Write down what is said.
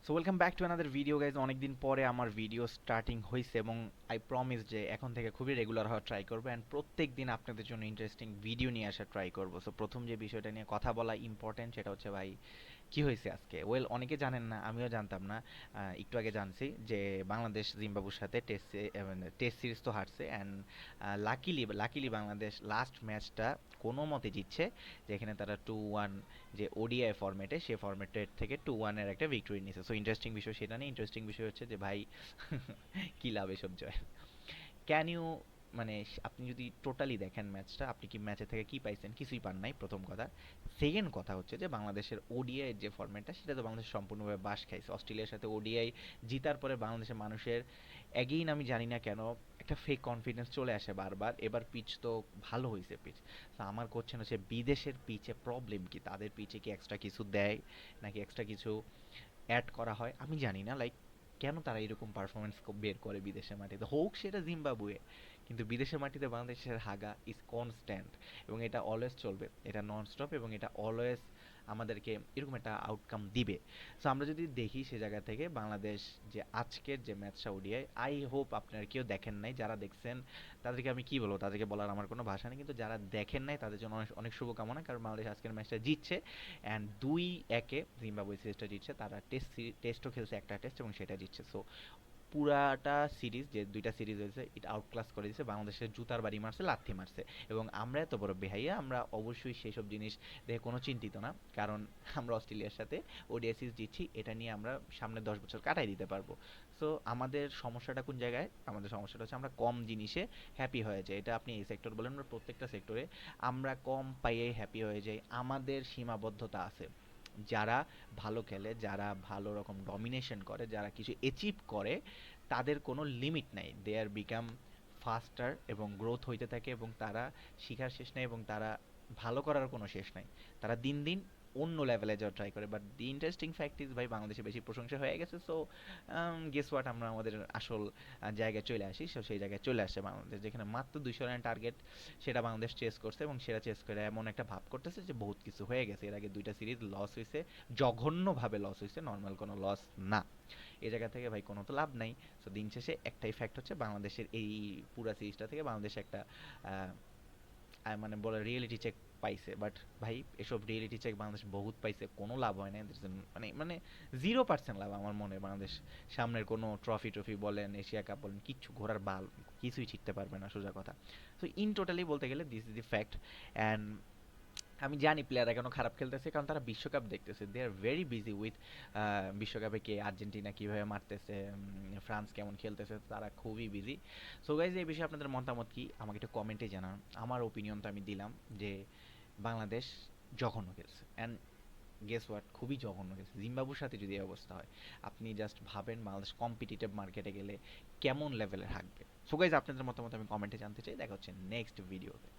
So welcome back to another video guys. অনেকদিন পরে আমার ভিডিও স্টার্টিং হয়েছে এবং আই প্রমিস যে এখন থেকে খুবই রেগুলার হওয়ার ট্রাই করবো অ্যান্ড প্রত্যেক দিন আপনাদের জন্য ইন্টারেস্টিং ভিডিও নিয়ে আসার ট্রাই করবো। সো প্রথম যে বিষয়টা নিয়ে কথা বলা ইম্পর্টেন্ট সেটা হচ্ছে ভাই কি হয়েছে আজকে। ওয়েল, অনেকে জানেন না, আমিও জানতাম না। একটু আগে জানছি যে বাংলাদেশ জিম্বাবুর সাথে টেস্ট সিরিজ তো হারছে অ্যান্ড লাকিলি বাংলাদেশ লাস্ট ম্যাচটা কোনো মতে জিতছে, যেখানে তারা 2-1 যে ওডিআই ফরম্যাটে সে ফরম্যাটের থেকে 2-1-এর একটা ভিক্টোরি নিছে। সো ইন্টারেস্টিং বিষয় সেটা নেই, ইন্টারেস্টিং বিষয় হচ্ছে যে ভাই কি লাভ এসব জয়। ক্যান ইউ মানে আপনি যদি টোটালি দেখেন ম্যাচটা, আপনি কি ম্যাচে থেকে কি পাইছেন? কিছুই পান নাই, প্রথম কথা। সেকেন্ড কথা হচ্ছে যে বাংলাদেশের ওডিআই যে ফরম্যাটটা সেটা তো বাংলাদেশ সম্পূর্ণভাবে বাস খাইছে। অস্ট্রেলিয়ার সাথে ওডিআই জিতার পরে বাংলাদেশের মানুষের অ্যাগেইন আমি জানি না কেন একটা ফেক কনফিডেন্স চলে আসে বারবার। এবার পিচ তো ভালো হয়েছে পিচ। তো আমার কোশ্চেন হচ্ছে বিদেশের পিচে প্রবলেম কি? তাদের পিচে কি এক্সট্রা কিছু দেয় নাকি এক্সট্রা কিছু অ্যাড করা হয়? আমি জানি না, লাইক কেন তারা এরকম পারফরমেন্স বের করে বিদেশের মাটিতে, হোক সেটা জিম্বাবুয়ে, কিন্তু বিদেশের মাটিতে বাংলাদেশের হাগা ইজ কনস্ট্যান্ট এবং এটা অলওয়েজ চলবে, এটা নন স্টপ এবং এটা অলওয়েজ আমাদেরকে এরকম একটা আউটকাম দিবে। সো আমরা যদি দেখি সে জায়গা থেকে বাংলাদেশ যে আজকের যে ম্যাচটা ওডিআই, আই হোপ আপনারা কেউ দেখেন নাই। যারা দেখছেন তাদেরকে আমি কি বলবো, তাদেরকে বলার আমার কোনো ভাষা নেই, কিন্তু যারা দেখেন নাই তাদের জন্য অনেক অনেক শুভকামনা, কারণ বাংলাদেশ আজকের ম্যাচটা জিতছে অ্যান্ড 2-1 জিম্বাবুয়ে সিরিজটা জিতছে। তারা টেস্টও খেলছে, একটা টেস্ট, এবং সেটা জিতছে। সো পুরাটা সিরিজ যে দুইটা সিরিজ হয়েছে এটা আউটক্লাস করে দিয়েছে, বাংলাদেশের জুতার বাড়ি মারছে, লাথি মারছে। এবং আমরা এত বড় বেহাইয়া, আমরা অবশ্যই সেই সব জিনিস দেখে কোনো চিন্তিত না, কারণ আমরা অস্ট্রেলিয়ার সাথে ওডিআই সিরিজ জিতছি, এটা নিয়ে আমরা সামনে 10 বছর কাটাই দিতে পারবো। সো আমাদের সমস্যাটা কোন জায়গায়? আমাদের সমস্যাটা হচ্ছে আমরা কম জিনিসে হ্যাপি হয়ে যাই। এটা আপনি এই সেক্টর বলেন বা প্রত্যেকটা সেক্টরে আমরা কম পাইয়ে হ্যাপি হয়ে যাই। আমাদের সীমাবদ্ধতা আছে। যারা ভালো খেলে, যারা ভালো রকম ডমিনেশন করে, যারা কিছু অ্যাচিভ করে, তাদের কোনো লিমিট নাই। দে আর বিকাম ফাস্টার এবং গ্রোথ হইতে থাকে এবং তারা শিখার শেষ নাই এবং তারা ভালো করার কোনো শেষ নাই। তারা দিন দিন অন্য লেভেলে যাওয়ার ট্রাই করে। But the interesting fact is ভাই বাংলাদেশে বেশি প্রশংসা হয়ে গেছে। সো গেস হোয়াট, আমরা আমাদের আসল জায়গায় চলে আসি। সো সেই জায়গায় চলে আসছে বাংলাদেশ, যেখানে মাত্র 200 রান টার্গেট, সেটা বাংলাদেশ চেস করছে এবং সেটা চেস করে এমন একটা ভাব করতেছে যে বহুত কিছু হয়ে গেছে। এর আগে দুইটা সিরিজ লস হয়েছে, জঘন্যভাবে লস হয়েছে, নর্মাল কোনো লস না। এই জায়গা থেকে ভাই কোনো তো লাভ নাই। সো দিন শেষে একটাই ফ্যাক্ট হচ্ছে বাংলাদেশের এই পুরা সিরিজটা থেকে বাংলাদেশ একটা মানে বলে রিয়েলিটি চেক পাইছে। বাট ভাই এসব রিয়েলিটি চেক বাংলাদেশ বহুত পাইছে, কোনো লাভ হয় না এদের জন্য। মানে মানে 0% লাভ আমার মনে হয়। বাংলাদেশ সামনের কোনো ট্রফি বলেন, এশিয়া কাপ বলেন, কিচ্ছু ঘোরার বাল কিছুই ছিটতে পারবে না, সোজা কথা। সো ইন টোটালি বলতে গেলে this is the fact. And আমি জানি প্লেয়াররা কেন খারাপ খেলতেছে, কারণ তারা বিশ্বকাপ দেখতেছে। দে আর ভেরি বিজি উইথ বিশ্বকাপে কে আর্জেন্টিনা কীভাবে মারতেছে, ফ্রান্স কেমন খেলতেছে, তারা খুবই বিজি। সো গাইজ, এই বিষয়ে আপনাদের মতামত কি আমাকে একটু কমেন্টে জানান। আমার ওপিনিয়ন তো আমি দিলাম যে বাংলাদেশ জঘন্য খেলছে অ্যান্ড গেস হোয়াট, খুবই জঘন্য খেলছে। জিম্বাবুর সাথে যদি এই অবস্থা হয়, আপনি জাস্ট ভাবেন বাংলাদেশ কম্পিটিটিভ মার্কেটে গেলে কেমন লেভেলের থাকবে। সো গাইজ, আপনাদের মতামত আমি কমেন্টে জানতে চাই। দেখা হচ্ছে নেক্সট ভিডিওতে।